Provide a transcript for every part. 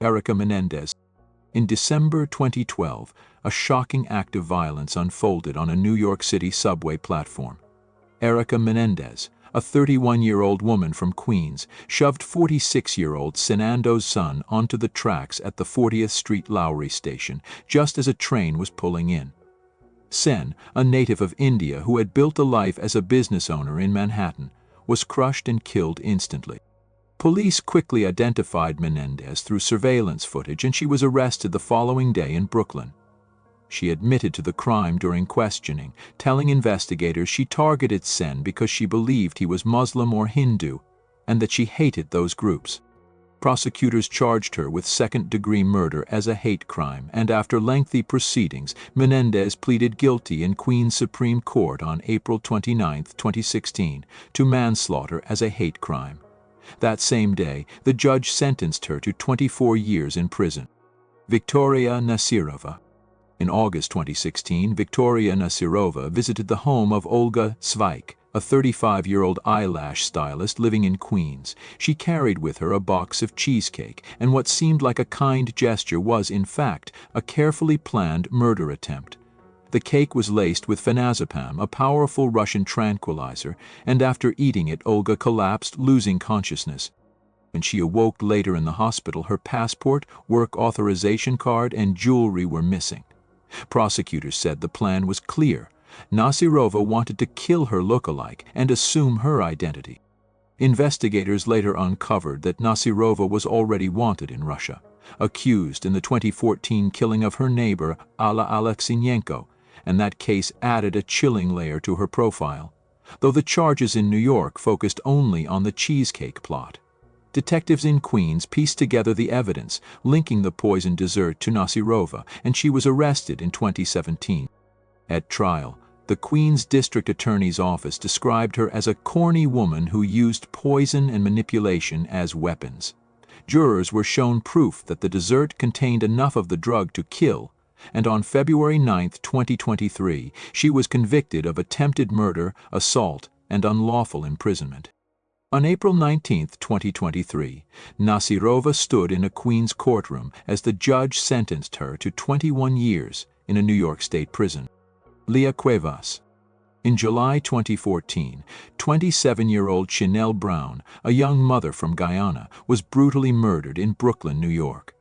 Erica Menendez. In December 2012, a shocking act of violence unfolded on a New York City subway platform. Erica Menendez, a 31-year-old woman from Queens, shoved 46-year-old Senando's son onto the tracks at the 40th Street Lowry station just as a train was pulling in. Sen, a native of India who had built a life as a business owner in Manhattan, was crushed and killed instantly. Police quickly identified Menendez through surveillance footage, and she was arrested the following day in Brooklyn. She admitted to the crime during questioning, telling investigators she targeted Sen because she believed he was Muslim or Hindu, and that she hated those groups. Prosecutors charged her with second-degree murder as a hate crime, and after lengthy proceedings, Menendez pleaded guilty in Queens Supreme Court on April 29, 2016, to manslaughter as a hate crime. That same day, the judge sentenced her to 24 years in prison. Victoria Nasirova. In August 2016, Victoria Nasirova visited the home of Olga Svaik, a 35-year-old eyelash stylist living in Queens. She carried with her a box of cheesecake, and what seemed like a kind gesture was, in fact, a carefully planned murder attempt. The cake was laced with phenazepam, a powerful Russian tranquilizer, and after eating it, Olga collapsed, losing consciousness. When she awoke later in the hospital, her passport, work authorization card, and jewelry were missing. Prosecutors said the plan was clear. Nasirova wanted to kill her look-alike and assume her identity. Investigators later uncovered that Nasirova was already wanted in Russia, accused in the 2014 killing of her neighbor, Alla Alexyenko, and that case added a chilling layer to her profile, though the charges in New York focused only on the cheesecake plot. Detectives in Queens pieced together the evidence, linking the poisoned dessert to Nasirova, and she was arrested in 2017. At trial, the Queens District Attorney's Office described her as a corny woman who used poison and manipulation as weapons. Jurors were shown proof that the dessert contained enough of the drug to kill, and on February 9, 2023, she was convicted of attempted murder, assault, and unlawful imprisonment. On April 19, 2023, Nasirova stood in a Queens courtroom as the judge sentenced her to 21 years in a New York State prison. Leah Cuevas. In July 2014, 27-year-old Chanel Brown, a young mother from Guyana, was brutally murdered in Brooklyn, New York.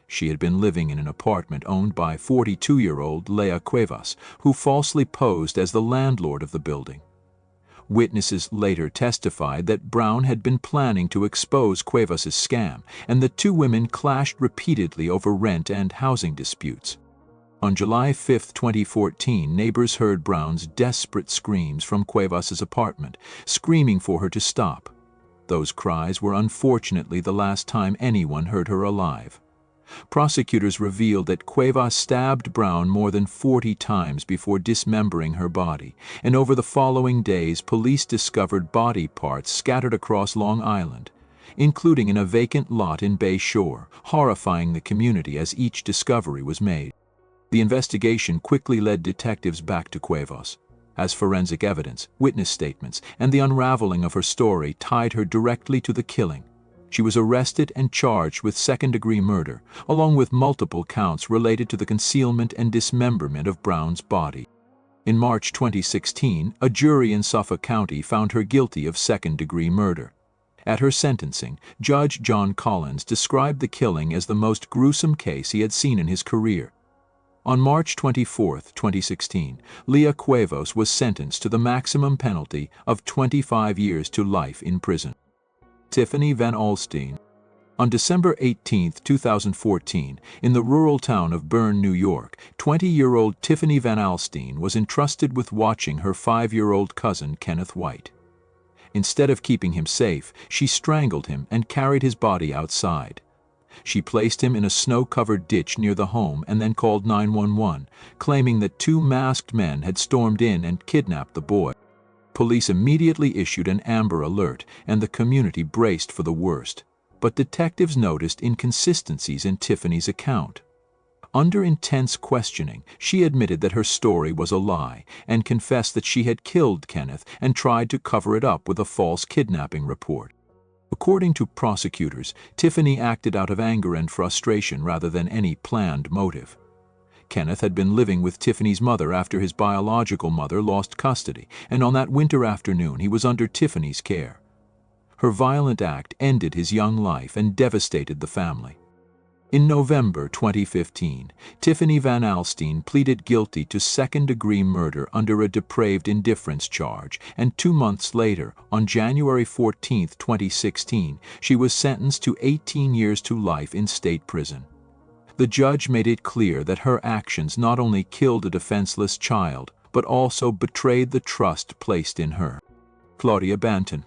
She had been living in an apartment owned by 42-year-old Leah Cuevas, who falsely posed as the landlord of the building. Witnesses later testified that Brown had been planning to expose Cuevas' scam, and the two women clashed repeatedly over rent and housing disputes. On July 5, 2014, neighbors heard Brown's desperate screams from Cuevas' apartment, screaming for her to stop. Those cries were unfortunately the last time anyone heard her alive. Prosecutors revealed that Cuevas stabbed Brown more than 40 times before dismembering her body, and over the following days, police discovered body parts scattered across Long Island, including in a vacant lot in Bay Shore, horrifying the community as each discovery was made. The investigation quickly led detectives back to Cuevas, as forensic evidence, witness statements, and the unraveling of her story tied her directly to the killing. She was arrested and charged with second-degree murder, along with multiple counts related to the concealment and dismemberment of Brown's body. In March 2016, a jury in Suffolk County found her guilty of second-degree murder. At her sentencing, Judge John Collins described the killing as the most gruesome case he had seen in his career. On March 24, 2016, Leah Cuevas was sentenced to the maximum penalty of 25 years to life in prison. Tiffany Van Alstyne. On December 18, 2014, in the rural town of Bern, New York, 20-year-old Tiffany Van Alstyne was entrusted with watching her 5-year-old cousin Kenneth White. Instead of keeping him safe, she strangled him and carried his body outside. She placed him in a snow-covered ditch near the home and then called 911, claiming that 2 masked men had stormed in and kidnapped the boy. Police immediately issued an Amber Alert, and the community braced for the worst. But detectives noticed inconsistencies in Tiffany's account. Under intense questioning, she admitted that her story was a lie and confessed that she had killed Kenneth and tried to cover it up with a false kidnapping report. According to prosecutors, Tiffany acted out of anger and frustration rather than any planned motive. Kenneth had been living with Tiffany's mother after his biological mother lost custody, and on that winter afternoon he was under Tiffany's care. Her violent act ended his young life and devastated the family. In November 2015, Tiffany Van Alstyne pleaded guilty to second-degree murder under a depraved indifference charge, and 2 months later, on January 14, 2016, she was sentenced to 18 years to life in state prison. The judge made it clear that her actions not only killed a defenseless child, but also betrayed the trust placed in her. Claudia Banton.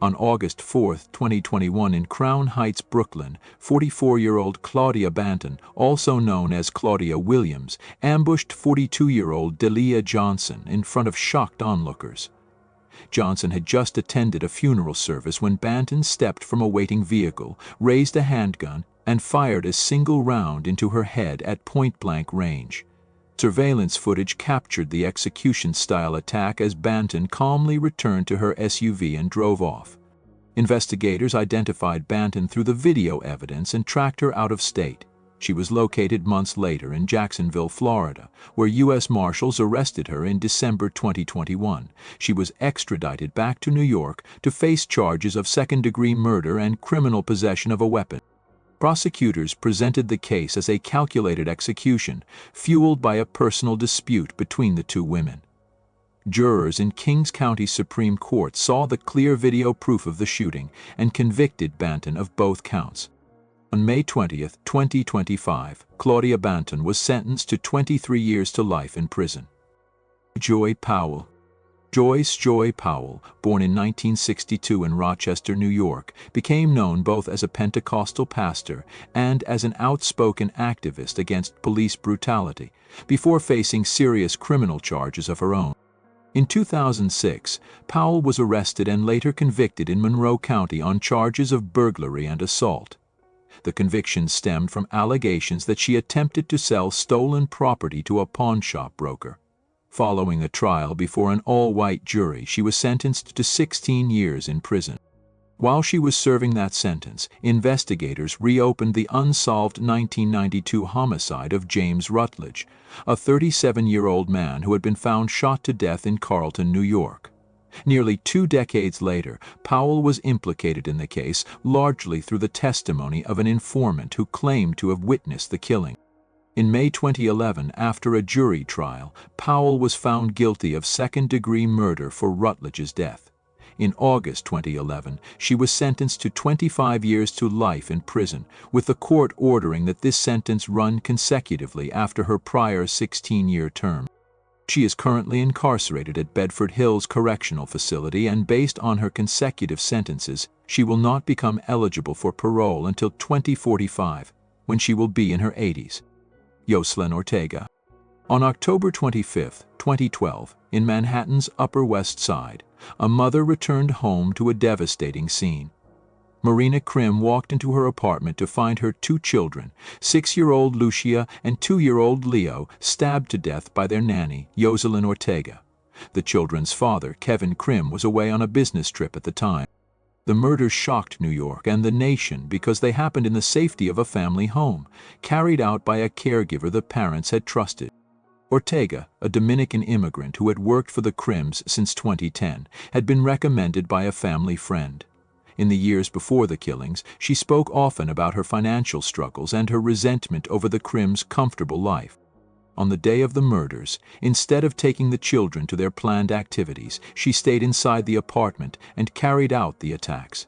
On August 4, 2021, in Crown Heights, Brooklyn, 44-year-old Claudia Banton, also known as Claudia Williams, ambushed 42-year-old Delia Johnson in front of shocked onlookers. Johnson had just attended a funeral service when Banton stepped from a waiting vehicle, raised a handgun, and fired a single round into her head at point-blank range. Surveillance footage captured the execution-style attack as Banton calmly returned to her SUV and drove off. Investigators identified Banton through the video evidence and tracked her out of state. She was located months later in Jacksonville, Florida, where U.S. Marshals arrested her in December 2021. She was extradited back to New York to face charges of second-degree murder and criminal possession of a weapon. Prosecutors presented the case as a calculated execution, fueled by a personal dispute between the two women. Jurors in Kings County Supreme Court saw the clear video proof of the shooting and convicted Banton of both counts. On May 20, 2025, Claudia Banton was sentenced to 23 years to life in prison. Joy Powell. Joy Powell, born in 1962 in Rochester, New York, became known both as a Pentecostal pastor and as an outspoken activist against police brutality, before facing serious criminal charges of her own. In 2006, Powell was arrested and later convicted in Monroe County on charges of burglary and assault. The conviction stemmed from allegations that she attempted to sell stolen property to a pawnshop broker. Following a trial before an all-white jury, she was sentenced to 16 years in prison. While she was serving that sentence, investigators reopened the unsolved 1992 homicide of James Rutledge, a 37-year-old man who had been found shot to death in Carlton, New York. Nearly 2 decades later, Powell was implicated in the case largely through the testimony of an informant who claimed to have witnessed the killing. In May 2011, after a jury trial, Powell was found guilty of second-degree murder for Rutledge's death. In August 2011, she was sentenced to 25 years to life in prison, with the court ordering that this sentence run consecutively after her prior 16-year term. She is currently incarcerated at Bedford Hills Correctional Facility, and based on her consecutive sentences, she will not become eligible for parole until 2045, when she will be in her 80s. Yoselin Ortega. On October 25, 2012, in Manhattan's Upper West Side, a mother returned home to a devastating scene. Marina Krim walked into her apartment to find her 2 children, 6-year-old Lucia and 2-year-old Leo, stabbed to death by their nanny, Yoselin Ortega. The children's father, Kevin Krim, was away on a business trip at the time. The murders shocked New York and the nation because they happened in the safety of a family home, carried out by a caregiver the parents had trusted. Ortega, a Dominican immigrant who had worked for the Krims since 2010, had been recommended by a family friend. In the years before the killings, she spoke often about her financial struggles and her resentment over the Krims' comfortable life. On the day of the murders, instead of taking the children to their planned activities, she stayed inside the apartment and carried out the attacks.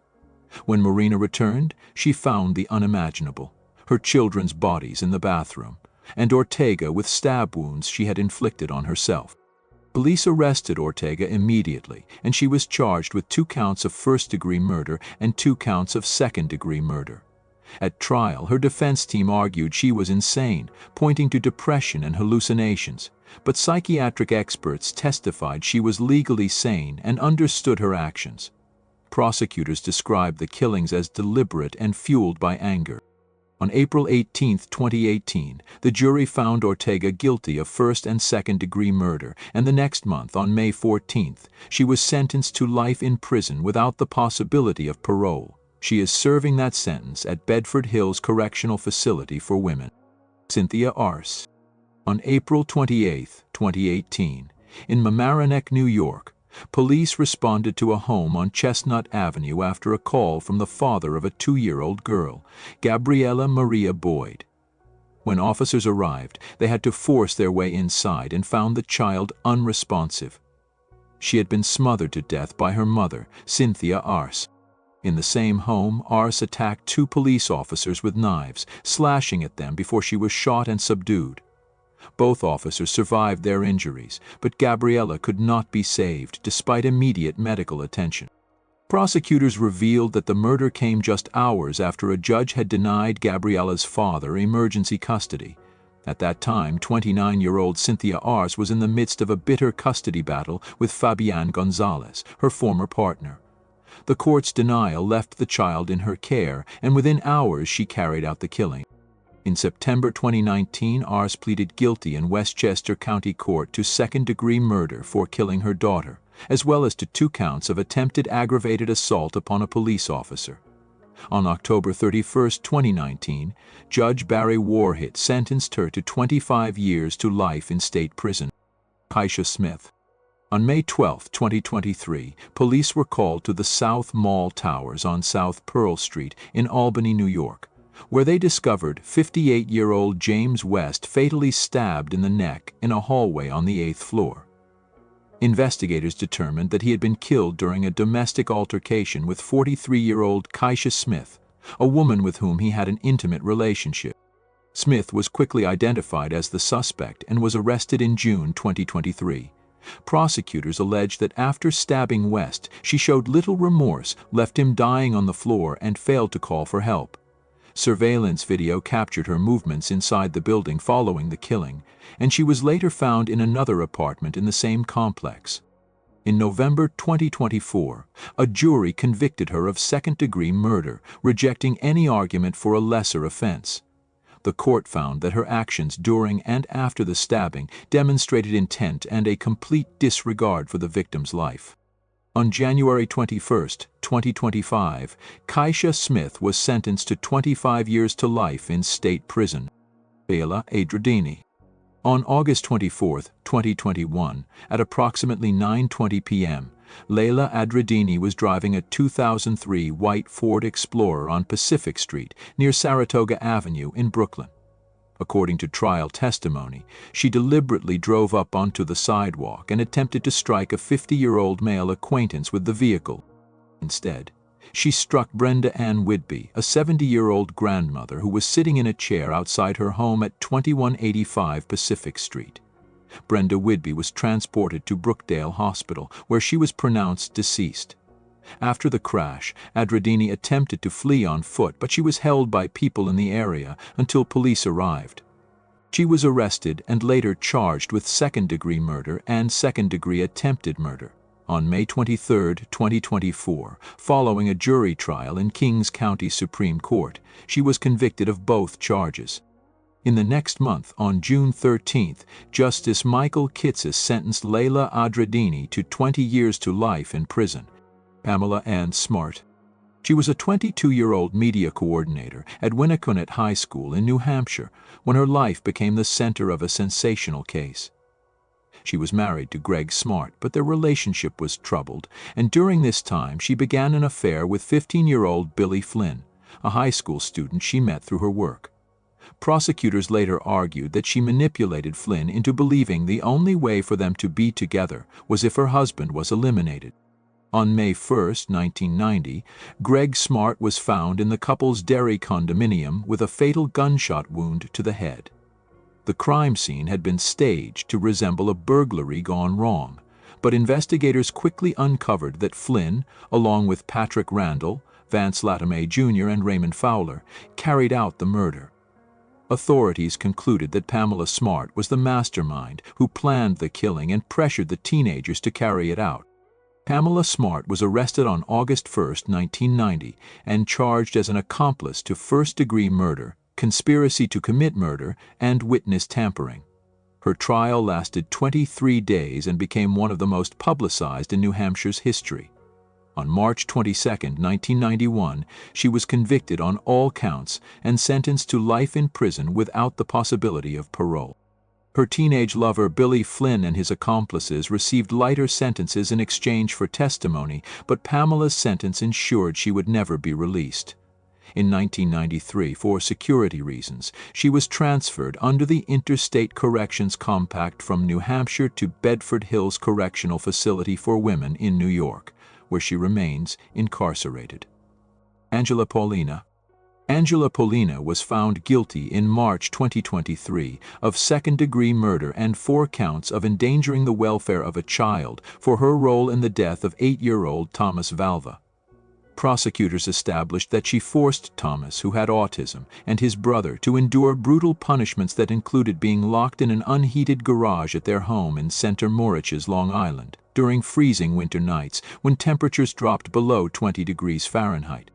When Marina returned, she found the unimaginable: her children's bodies in the bathroom, and Ortega with stab wounds she had inflicted on herself. Police arrested Ortega immediately, and she was charged with 2 counts of first-degree murder and 2 counts of second-degree murder. At trial, her defense team argued she was insane, pointing to depression and hallucinations, but psychiatric experts testified she was legally sane and understood her actions. Prosecutors described the killings as deliberate and fueled by anger. On April 18, 2018, the jury found Ortega guilty of first- and second-degree murder, and the next month, on May 14, she was sentenced to life in prison without the possibility of parole. She is serving that sentence at Bedford Hills Correctional Facility for Women. Cynthia Arce. On April 28, 2018, in Mamaroneck, New York, police responded to a home on Chestnut Avenue after a call from the father of a 2-year-old girl, Gabriella Maria Boyd. When officers arrived, they had to force their way inside and found the child unresponsive. She had been smothered to death by her mother, Cynthia Arce. In the same home, Arce attacked 2 police officers with knives, slashing at them before she was shot and subdued. Both officers survived their injuries, but Gabriella could not be saved despite immediate medical attention. Prosecutors revealed that the murder came just hours after a judge had denied Gabriella's father emergency custody. At that time, 29-year-old Cynthia Arce was in the midst of a bitter custody battle with Fabian Gonzalez, her former partner. The court's denial left the child in her care, and within hours she carried out the killing. In September 2019, Arce pleaded guilty in Westchester County Court to second-degree murder for killing her daughter, as well as to 2 counts of attempted aggravated assault upon a police officer. On October 31, 2019, Judge Barry Warhit sentenced her to 25 years to life in state prison. Keisha Smith. On May 12, 2023, police were called to the South Mall Towers on South Pearl Street in Albany, New York, where they discovered 58-year-old James West fatally stabbed in the neck in a hallway on the 8th floor. Investigators determined that he had been killed during a domestic altercation with 43-year-old Keisha Smith, a woman with whom he had an intimate relationship. Smith was quickly identified as the suspect and was arrested in June 2023. Prosecutors alleged that after stabbing West, she showed little remorse, left him dying on the floor, and failed to call for help. Surveillance video captured her movements inside the building following the killing, and she was later found in another apartment in the same complex. In November 2024, a jury convicted her of second-degree murder, rejecting any argument for a lesser offense. The court found that her actions during and after the stabbing demonstrated intent and a complete disregard for the victim's life. On January 21, 2025, Keisha Smith was sentenced to 25 years to life in state prison. Leila Adradini. On August 24, 2021, at approximately 9:20 p.m., Leila Adradini was driving a 2003 white Ford Explorer on Pacific Street near Saratoga Avenue in Brooklyn. According to trial testimony, she deliberately drove up onto the sidewalk and attempted to strike a 50-year-old male acquaintance with the vehicle. Instead, she struck Brenda Ann Whidbey, a 70-year-old grandmother who was sitting in a chair outside her home at 2185 Pacific Street. Brenda Whidbey was transported to Brookdale Hospital, where she was pronounced deceased. After the crash, Adradini attempted to flee on foot, but she was held by people in the area until police arrived. She was arrested and later charged with second-degree murder and second-degree attempted murder. On May 23, 2024, following a jury trial in Kings County Supreme Court, she was convicted of both charges. In the next month, on June 13, Justice Michael Kitces sentenced Leila Adradini to 20 years to life in prison. Pamela Smart. She was a 22-year-old media coordinator at Winnicott High School in New Hampshire when her life became the center of a sensational case. She was married to Greg Smart, but their relationship was troubled, and during this time she began an affair with 15-year-old Billy Flynn, a high school student she met through her work. Prosecutors later argued that she manipulated Flynn into believing the only way for them to be together was if her husband was eliminated. On May 1, 1990, Greg Smart was found in the couple's Derry condominium with a fatal gunshot wound to the head. The crime scene had been staged to resemble a burglary gone wrong, but investigators quickly uncovered that Flynn, along with Patrick Randall, Vance Latimer Jr., and Raymond Fowler, carried out the murder. Authorities concluded that Pamela Smart was the mastermind who planned the killing and pressured the teenagers to carry it out. Pamela Smart was arrested on August 1, 1990, and charged as an accomplice to first-degree murder, conspiracy to commit murder, and witness tampering. Her trial lasted 23 days and became one of the most publicized in New Hampshire's history. On March 22, 1991, she was convicted on all counts and sentenced to life in prison without the possibility of parole. Her teenage lover Billy Flynn and his accomplices received lighter sentences in exchange for testimony, but Pamela's sentence ensured she would never be released. In 1993, for security reasons, she was transferred under the Interstate Corrections Compact from New Hampshire to Bedford Hills Correctional Facility for Women in New York, where she remains incarcerated. Angela Paulina. Angela Paulina was found guilty in March 2023 of second-degree murder and 4 counts of endangering the welfare of a child for her role in the death of 8-year-old Thomas Valva. Prosecutors established that she forced Thomas, who had autism, and his brother to endure brutal punishments that included being locked in an unheated garage at their home in Center Moriches, Long Island, during freezing winter nights when temperatures dropped below 20 degrees Fahrenheit.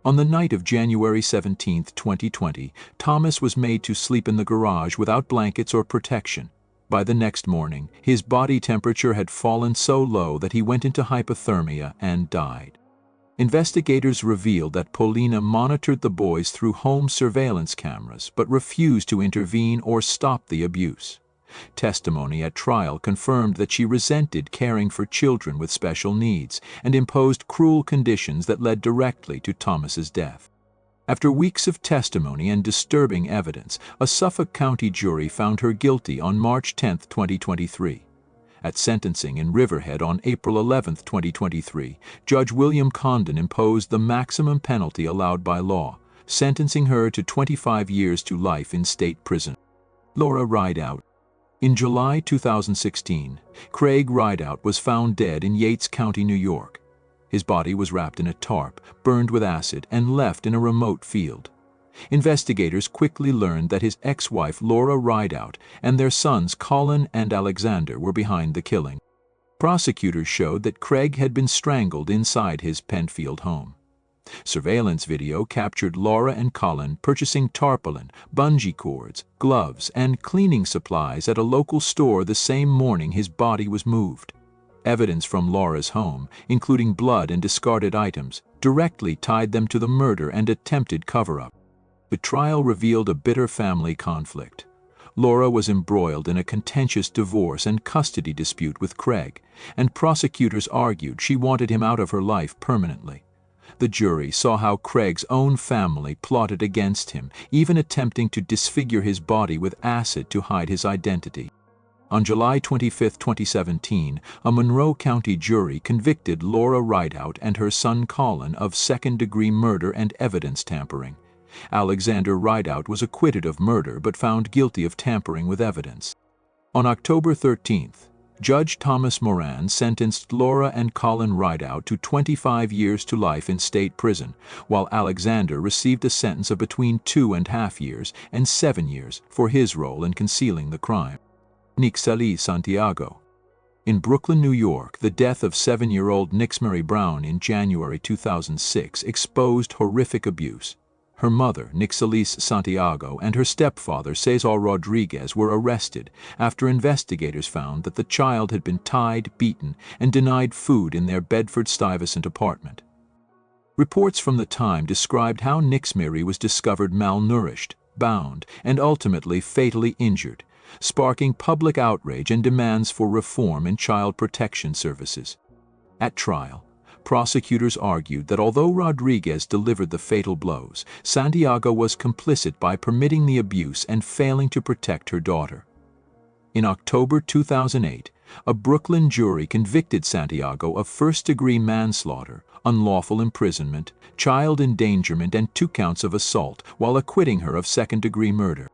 On the night of January 17, 2020, Thomas was made to sleep in the garage without blankets or protection. By the next morning, his body temperature had fallen so low that he went into hypothermia and died. Investigators revealed that Paulina monitored the boys through home surveillance cameras but refused to intervene or stop the abuse. Testimony at trial confirmed that she resented caring for children with special needs and imposed cruel conditions that led directly to Thomas's death. After weeks of testimony and disturbing evidence, a Suffolk County jury found her guilty on March 10, 2023. At sentencing in Riverhead on April 11, 2023, Judge William Condon imposed the maximum penalty allowed by law, sentencing her to 25 years to life in state prison. Laura Rideout. In July 2016, Craig Rideout was found dead in Yates County, New York. His body was wrapped in a tarp, burned with acid, and left in a remote field. Investigators quickly learned that his ex-wife Laura Rideout and their sons Colin and Alexander were behind the killing. Prosecutors showed that Craig had been strangled inside his Penfield home. Surveillance video captured Laura and Colin purchasing tarpaulin, bungee cords, gloves, and cleaning supplies at a local store the same morning his body was moved. Evidence from Laura's home, including blood and discarded items, directly tied them to the murder and attempted cover-up. The trial revealed a bitter family conflict. Laura was embroiled in a contentious divorce and custody dispute with Craig, and prosecutors argued she wanted him out of her life permanently. The jury saw how Craig's own family plotted against him, even attempting to disfigure his body with acid to hide his identity. On July 25, 2017, a Monroe County jury convicted Laura Rideout and her son Colin of second-degree murder and evidence tampering. Alexander Rideout was acquitted of murder but found guilty of tampering with evidence. On October 13, Judge Thomas Moran sentenced Laura and Colin Rideout to 25 years to life in state prison, while Alexander received a sentence of between 2.5 years and 7 years for his role in concealing the crime. Nixzmary Santiago. In Brooklyn, New York, the death of 7-year-old Nixzmary Brown in January 2006 exposed horrific abuse. Her mother, Nixzmary Santiago, and her stepfather, Cesar Rodriguez, were arrested after investigators found that the child had been tied, beaten, and denied food in their Bedford-Stuyvesant apartment. Reports from the time described how Nixzmary was discovered malnourished, bound, and ultimately fatally injured, sparking public outrage and demands for reform in child protection services. At trial, prosecutors argued that although Rodriguez delivered the fatal blows, Santiago was complicit by permitting the abuse and failing to protect her daughter. In October 2008, a Brooklyn jury convicted Santiago of first-degree manslaughter, unlawful imprisonment, child endangerment, and 2 counts of assault, while acquitting her of second-degree murder.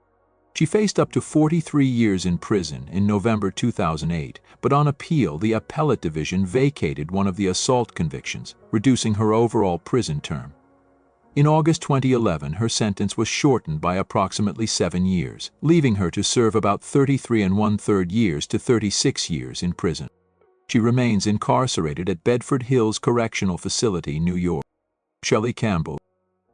She faced up to 43 years in prison in November 2008, but on appeal the appellate division vacated one of the assault convictions, reducing her overall prison term. In August 2011, her sentence was shortened by approximately 7 years, leaving her to serve about 33 1/3 years to 36 years in prison. She remains incarcerated at Bedford Hills Correctional Facility, New York. Shelley Campbell.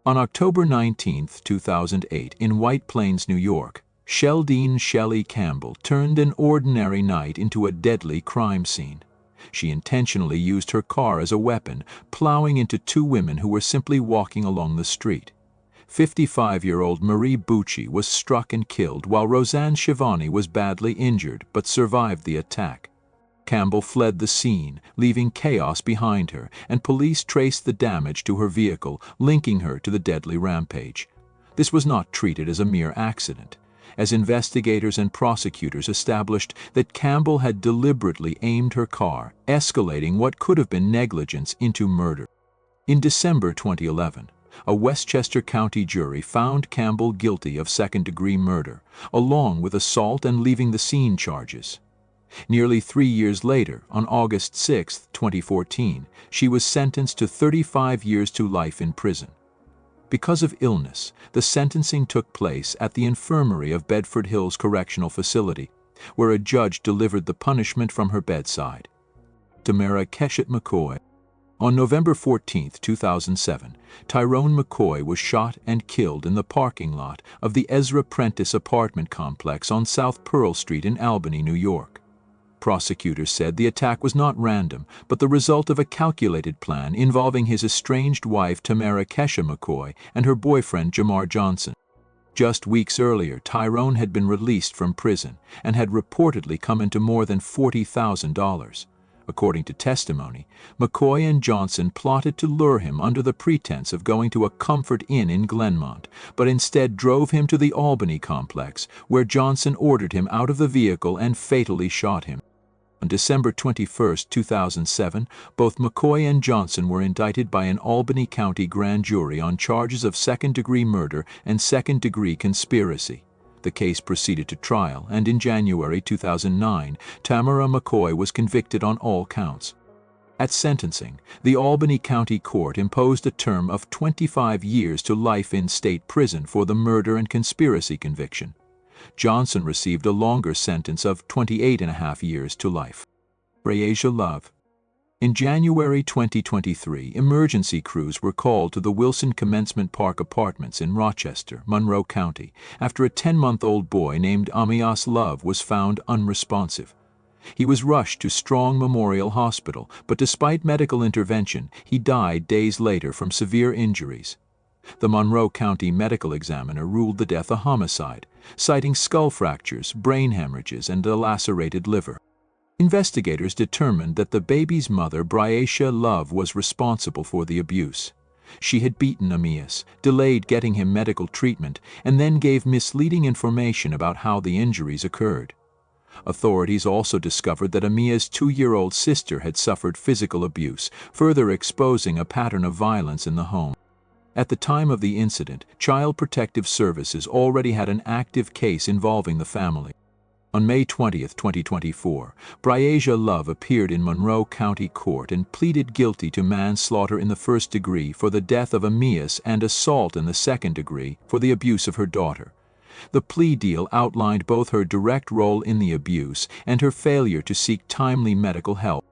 On October 19, 2008, in White Plains, New York, Sheldine Shelley Campbell turned an ordinary night into a deadly crime scene. She intentionally used her car as a weapon, plowing into two women who were simply walking along the street. 55-year-old Marie Bucci was struck and killed, while Roseanne Shivani was badly injured but survived the attack. Campbell fled the scene, leaving chaos behind her, and police traced the damage to her vehicle, linking her to the deadly rampage. This was not treated as a mere accident, as investigators and prosecutors established that Campbell had deliberately aimed her car, escalating what could have been negligence into murder. In December 2011, a Westchester County jury found Campbell guilty of second-degree murder, along with assault and leaving the scene charges. Nearly 3 years later, on August 6, 2014, she was sentenced to 35 years to life in prison. Because of illness, the sentencing took place at the infirmary of Bedford Hills Correctional Facility, where a judge delivered the punishment from her bedside. Tamara Keshet McCoy. On November 14, 2007, Tyrone McCoy was shot and killed in the parking lot of the Ezra Prentice apartment complex on South Pearl Street in Albany, New York. Prosecutors said the attack was not random, but the result of a calculated plan involving his estranged wife Tamara Keshet McCoy and her boyfriend Jamar Johnson. Just weeks earlier, Tyrone had been released from prison and had reportedly come into more than $40,000. According to testimony, McCoy and Johnson plotted to lure him under the pretense of going to a Comfort Inn in Glenmont, but instead drove him to the Albany complex, where Johnson ordered him out of the vehicle and fatally shot him. On December 21, 2007, both McCoy and Johnson were indicted by an Albany County grand jury on charges of second-degree murder and second-degree conspiracy. The case proceeded to trial, and in January 2009, Tamara McCoy was convicted on all counts. At sentencing, the Albany County Court imposed a term of 25 years to life in state prison for the murder and conspiracy conviction. Johnson received a longer sentence of 28.5 years to life. Amias Love. In January 2023, emergency crews were called to the Wilson Commencement Park Apartments in Rochester, Monroe County, after a 10-month-old boy named Amias Love was found unresponsive. He was rushed to Strong Memorial Hospital, but despite medical intervention, he died days later from severe injuries. The Monroe County medical examiner ruled the death a homicide, citing skull fractures, brain hemorrhages, and a lacerated liver. Investigators determined that the baby's mother, Delia Love, was responsible for the abuse. She had beaten Amias, delayed getting him medical treatment, and then gave misleading information about how the injuries occurred. Authorities also discovered that Amias' 2-year-old sister had suffered physical abuse, further exposing a pattern of violence in the home. At the time of the incident, Child Protective Services already had an active case involving the family. On May 20, 2024, Delia Love appeared in Monroe County Court and pleaded guilty to manslaughter in the first degree for the death of Amias and assault in the second degree for the abuse of her daughter. The plea deal outlined both her direct role in the abuse and her failure to seek timely medical help.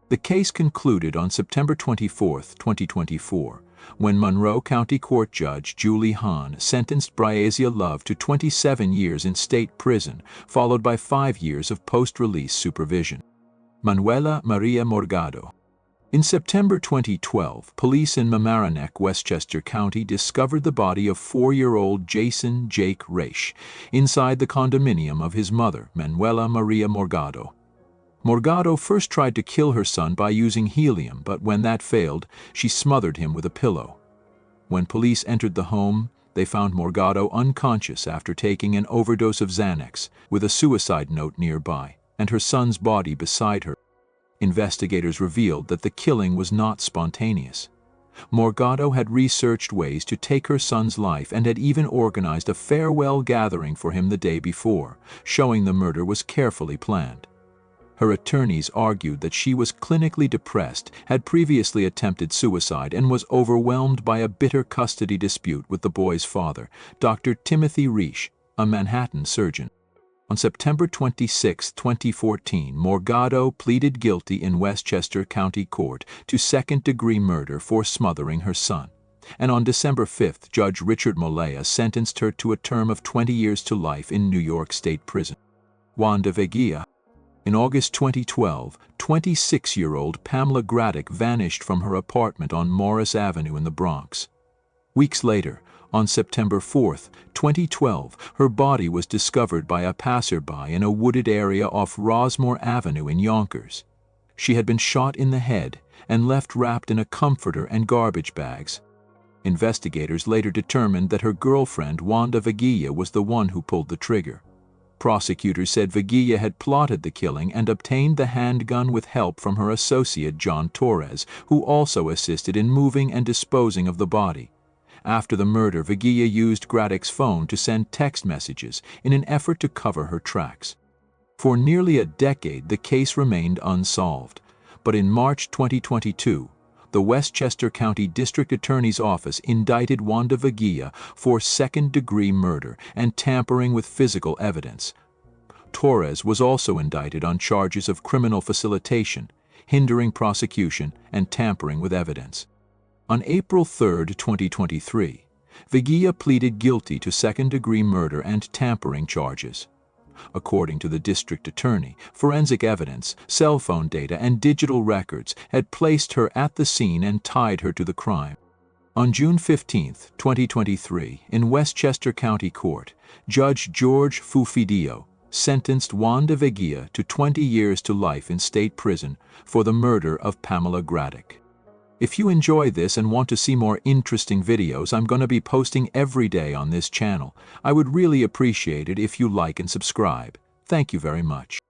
The case concluded on September 24, 2024, when Monroe County Court Judge Julie Hahn sentenced Delia Love to 27 years in state prison, followed by 5 years of post-release supervision. Manuela Maria Morgado. In September 2012, police in Mamaroneck, Westchester County discovered the body of 4-year-old Jason Jake Raish inside the condominium of his mother, Manuela Maria Morgado. Morgado first tried to kill her son by using helium, but when that failed, she smothered him with a pillow. When police entered the home, they found Morgado unconscious after taking an overdose of Xanax, with a suicide note nearby, and her son's body beside her. Investigators revealed that the killing was not spontaneous. Morgado had researched ways to take her son's life and had even organized a farewell gathering for him the day before, showing the murder was carefully planned. Her attorneys argued that she was clinically depressed, had previously attempted suicide, and was overwhelmed by a bitter custody dispute with the boy's father, Dr. Timothy Reish, a Manhattan surgeon. On September 26, 2014, Morgado pleaded guilty in Westchester County Court to second-degree murder for smothering her son. And on December 5, Judge Richard Molea sentenced her to a term of 20 years to life in New York State Prison. Wanda Vegia. In August 2012, 26-year-old Pamela Gratic vanished from her apartment on Morris Avenue in the Bronx. Weeks later, on September 4, 2012, her body was discovered by a passerby in a wooded area off Rossmore Avenue in Yonkers. She had been shot in the head and left wrapped in a comforter and garbage bags. Investigators later determined that her girlfriend, Wanda Vigilla, was the one who pulled the trigger. Prosecutors said Vigilla had plotted the killing and obtained the handgun with help from her associate John Torres, who also assisted in moving and disposing of the body. After the murder, Vigilla used Gratic's phone to send text messages in an effort to cover her tracks. For nearly a decade, the case remained unsolved. But in March 2022, the Westchester County District Attorney's Office indicted Wanda Vigilla for second-degree murder and tampering with physical evidence. Torres was also indicted on charges of criminal facilitation, hindering prosecution, and tampering with evidence. On April 3, 2023, Vigilla pleaded guilty to second-degree murder and tampering charges. According to the district attorney, forensic evidence, cell phone data, and digital records had placed her at the scene and tied her to the crime. On June 15, 2023, in Westchester County Court, Judge George Fufidio sentenced Wanda Vigilla to 20 years to life in state prison for the murder of Pamela Gratic. If you enjoy this and want to see more interesting videos, I'm going to be posting every day on this channel. I would really appreciate it if you like and subscribe. Thank you very much.